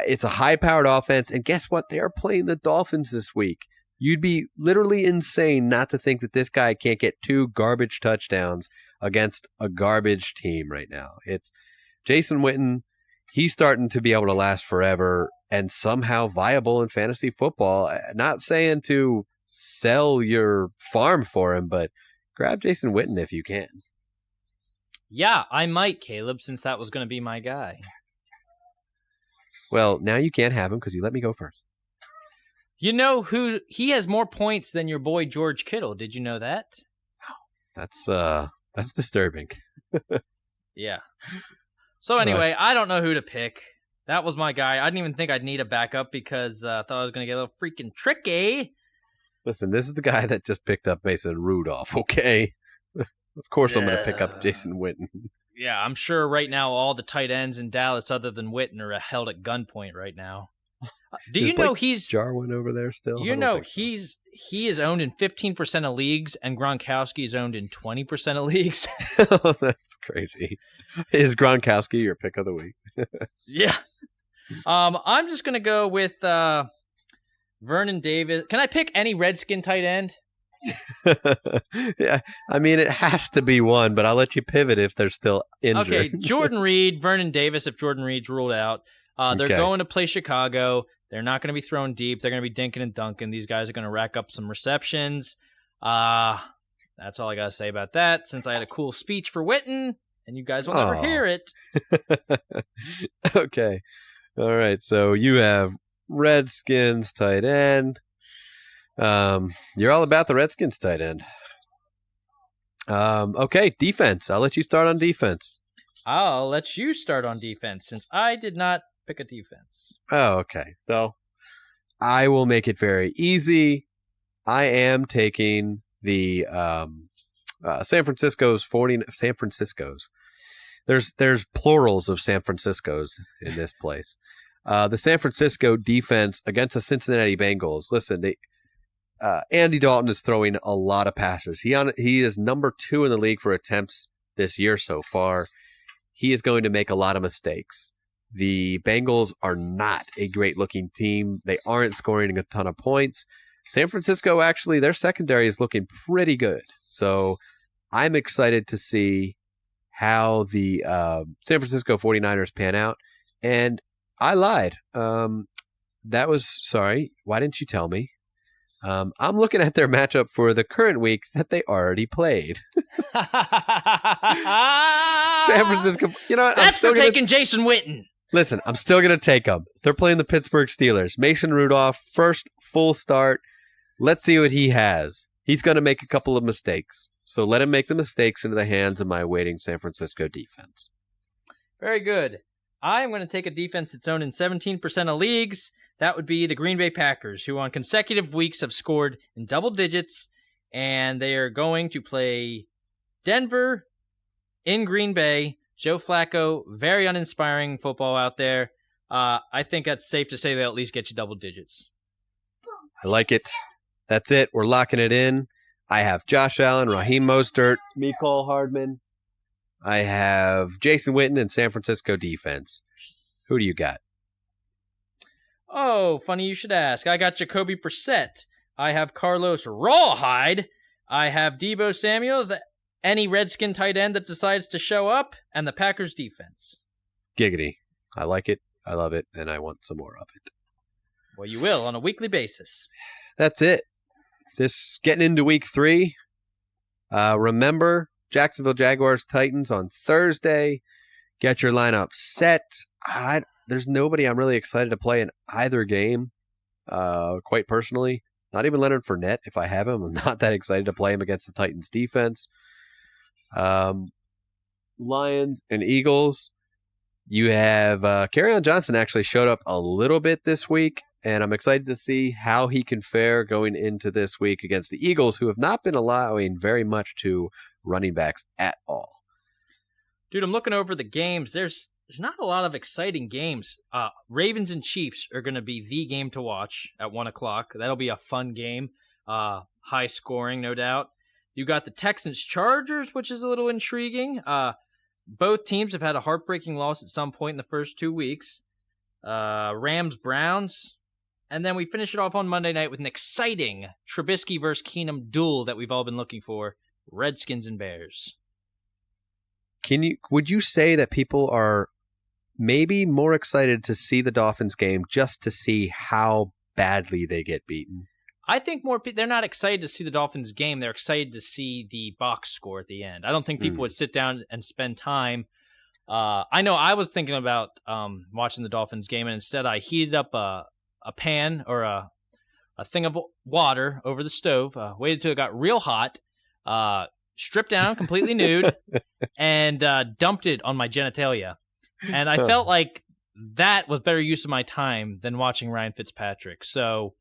It's a high-powered offense, and guess what? They are playing the Dolphins this week. You'd be literally insane not to think that this guy can't get 2 garbage touchdowns against a garbage team right now. It's Jason Witten. He's starting to be able to last forever and somehow viable in fantasy football. Not saying to sell your farm for him, but grab Jason Witten if you can. Yeah, I might, Caleb, since that was going to be my guy. Well, now you can't have him because you let me go first. You know who he has more points than your boy George Kittle. Did you know that? That's disturbing. Yeah. So anyway, I don't know who to pick. That was my guy. I didn't even think I'd need a backup because I thought I was going to get a little freaking tricky. Listen, this is the guy that just picked up Mason Rudolph, okay? Of course I'm going to pick up Jason Witten. Yeah, I'm sure right now all the tight ends in Dallas other than Witten are held at gunpoint right now. Do you know he's Jarwin over there still? You know he is owned in 15% of leagues and Gronkowski is owned in 20% of leagues. Oh, that's crazy. Is Gronkowski your pick of the week? Yeah. I'm just going to go with Vernon Davis. Can I pick any Redskin tight end? Yeah, I mean it has to be one, but I'll let you pivot if they're still injured. Okay, Jordan Reed, Vernon Davis if Jordan Reed's ruled out. They're going to play Chicago. They're not going to be thrown deep. They're going to be dinking and dunking. These guys are going to rack up some receptions. That's all I got to say about that, since I had a cool speech for Witten, and you guys will never hear it. Okay. All right, so you have Redskins tight end. You're all about the Redskins tight end. Okay, defense. I'll let you start on defense. I'll let you start on defense, since I did not pick a defense. Oh, okay. So I will make it very easy. I am taking the San Francisco's. There's plurals of San Francisco's in this place. The San Francisco defense against the Cincinnati Bengals. Listen, Andy Dalton is throwing a lot of passes. He is number 2 in the league for attempts this year so far. He is going to make a lot of mistakes. The Bengals are not a great-looking team. They aren't scoring a ton of points. San Francisco, actually, their secondary is looking pretty good. So I'm excited to see how the San Francisco 49ers pan out. And I lied. Sorry, why didn't you tell me? I'm looking at their matchup for the current week that they already played. San Francisco, you know what? That's for taking Jason Witten. Listen, I'm still going to take them. They're playing the Pittsburgh Steelers. Mason Rudolph, first full start. Let's see what he has. He's going to make a couple of mistakes. So let him make the mistakes into the hands of my waiting San Francisco defense. Very good. I'm going to take a defense that's owned in 17% of leagues. That would be the Green Bay Packers, who on consecutive weeks have scored in double digits, and they are going to play Denver in Green Bay. Joe Flacco, very uninspiring football out there. I think that's safe to say they'll at least get you double digits. I like it. That's it. We're locking it in. I have Josh Allen, Raheem Mostert, Mecole Hardman. I have Jason Witten and San Francisco defense. Who do you got? Oh, funny you should ask. I got Jacoby Brissett. I have Carlos Rawhide. I have Deebo Samuels, any Redskin tight end that decides to show up, and the Packers defense. Giggity. I like it. I love it. And I want some more of it. Well, you will on a weekly basis. That's it. This getting into week 3. Remember, Jacksonville Jaguars Titans on Thursday. Get your lineup set. There's nobody I'm really excited to play in either game, quite personally. Not even Leonard Fournette. If I have him, I'm not that excited to play him against the Titans defense. Lions and Eagles. You have Kerryon Johnson actually showed up a little bit this week, and I'm excited to see how he can fare going into this week against the Eagles, who have not been allowing very much to running backs at all. Dude, I'm looking over the games. There's not a lot of exciting games. Ravens and Chiefs are going to be the game to watch at 1 o'clock. That'll be a fun game. High scoring, no doubt. You got the Texans-Chargers, which is a little intriguing. Both teams have had a heartbreaking loss at some point in the first 2 weeks. Rams-Browns. And then we finish it off on Monday night with an exciting Trubisky versus Keenum duel that we've all been looking for. Redskins and Bears. Would you say that people are maybe more excited to see the Dolphins game just to see how badly they get beaten? I think they're not excited to see the Dolphins game. They're excited to see the box score at the end. I don't think people would sit down and spend time. I know I was thinking about watching the Dolphins game, and instead I heated up a pan or a thing of water over the stove, waited till it got real hot, stripped down, completely nude, and dumped it on my genitalia. And I felt like that was better use of my time than watching Ryan Fitzpatrick. So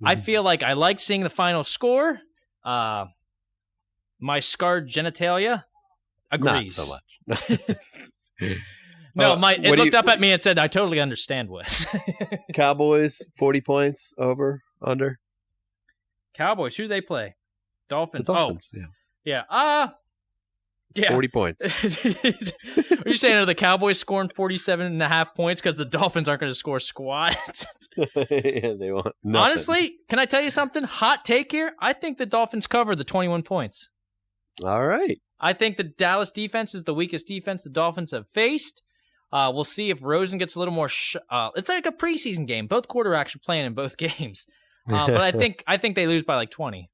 I feel like I like seeing the final score. My scarred genitalia agrees. Not so much. No, it looked up at me and said, I totally understand, Wes. Cowboys, 40 points, over, under? Cowboys, who do they play? Dolphins. The Dolphins, yeah. 40 points. Are you saying are the Cowboys scoring 47.5 points because the Dolphins aren't going to score squat? Yeah, they won't. Nothing. Honestly, can I tell you something? Hot take here. I think the Dolphins cover the 21 points. All right. I think the Dallas defense is the weakest defense the Dolphins have faced. We'll see if Rosen gets a little more. It's like a preseason game. Both quarterbacks are playing in both games, but I think they lose by like 20.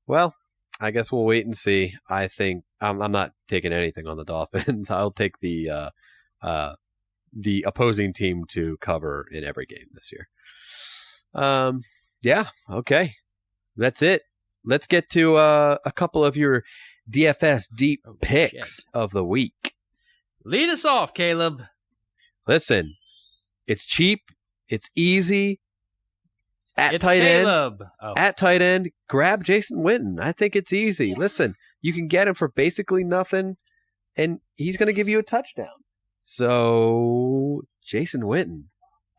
Well, I guess we'll wait and see. I think I'm not taking anything on the Dolphins. I'll take the opposing team to cover in every game this year. Yeah. Okay. That's it. Let's get to a couple of your DFS deep picks of the week. Lead us off, Caleb. Listen, it's cheap. It's easy. At tight end, grab Jason Witten. I think it's easy. Listen, you can get him for basically nothing, and he's going to give you a touchdown. So, Jason Witten,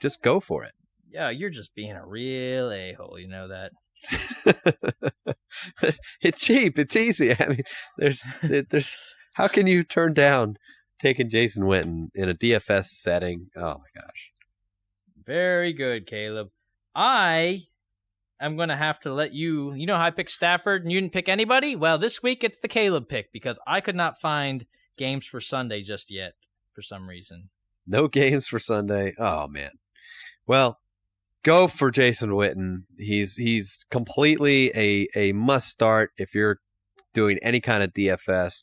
just go for it. Yeah, you're just being a real a-hole. You know that. It's cheap. It's easy. I mean, there's. How can you turn down taking Jason Witten in a DFS setting? Oh my gosh. Very good, Caleb. I am going to have to let you know how I picked Stafford and you didn't pick anybody? Well, this week it's the Caleb pick because I could not find games for Sunday just yet for some reason. No games for Sunday. Oh man. Well, go for Jason Witten. He's completely a must start if you're doing any kind of DFS.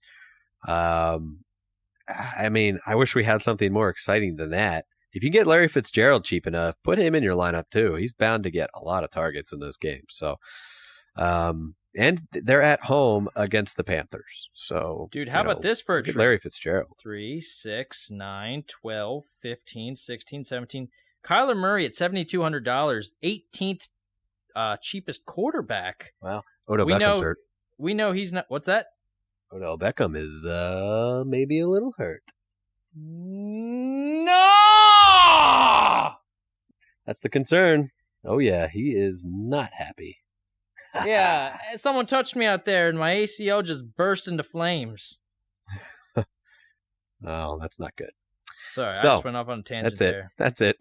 I mean, I wish we had something more exciting than that. If you get Larry Fitzgerald cheap enough, put him in your lineup too. He's bound to get a lot of targets in those games. So, and they're at home against the Panthers. So, dude, how about this for a trade? Larry Fitzgerald. 3, 6, 9, 12, 15, 16, 17. Kyler Murray at $7,200, 18th cheapest quarterback. Wow. Odell Beckham's hurt. We know he's not. What's that? Odell Beckham is maybe a little hurt. No! That's the concern. Oh, yeah, he is not happy. Yeah, someone touched me out there, and my ACL just burst into flames. Oh, that's not good. Sorry, So, I just went off on a tangent there. That's it.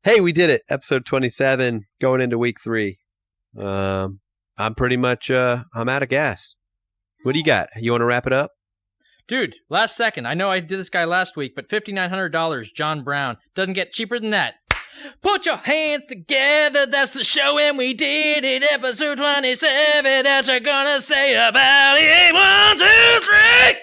Hey, we did it. Episode 27, going into week 3. I'm pretty much, I'm out of gas. What do you got? You want to wrap it up? Dude, last second. I know I did this guy last week, but $5,900, John Brown. Doesn't get cheaper than that. Put your hands together, that's the show, and we did it. Episode 27, that's what we're gonna say about it. 1, 2, 3!